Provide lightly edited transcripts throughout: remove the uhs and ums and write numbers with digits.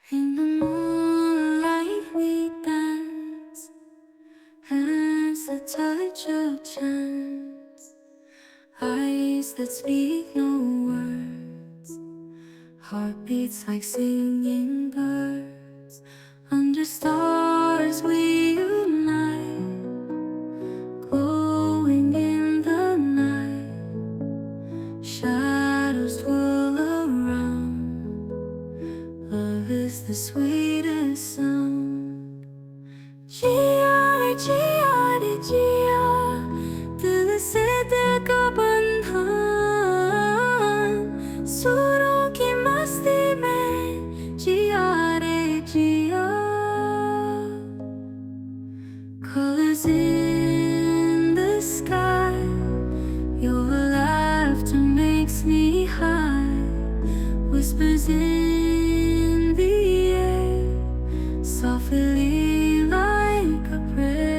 In the moonlight we dance, hands that touch your chance, eyes that speak no words, heartbeats like singing birds. Under stars we unite, glowing in the night. Shadows twirl around, love is the sweetest sound. Jiya re, jiya re, jiya, दिल से दिल का बंधन, सुरों की मस्ती में जिया रे जिया. Colors in the sky, your laughter makes me high. Whispers in the air, softly like a prayer.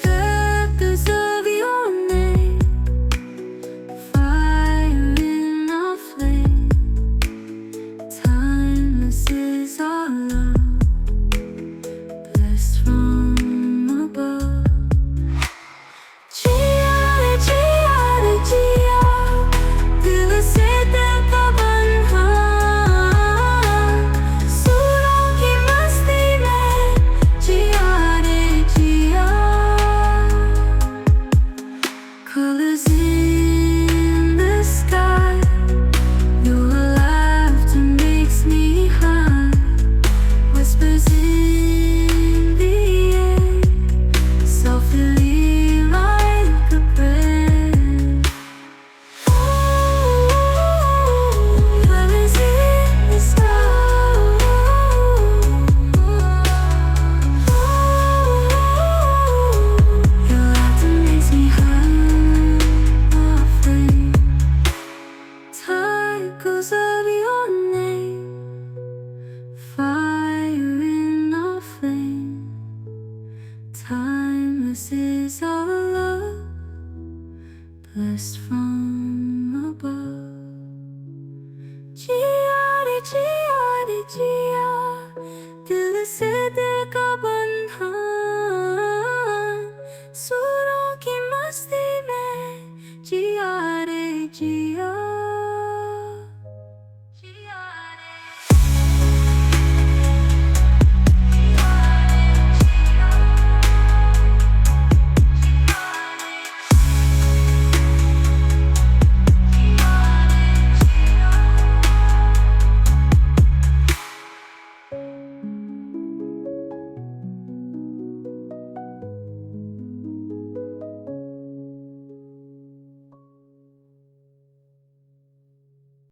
Echoes of your name, fire in our flame. Timeless is our love, blessed from above. Jiya re, jiya re, jiya, दिल से दिल का बंधन, सुरों की मस्ती में जिया रे जिया. Colors in the sky, your laughter makes me high. Whispers in the air, softly like a prayer. Colors in the sky, your laughter makes me high, a flame. Cycles of your name, fire in our flame. Timeless is our love, blessed from above.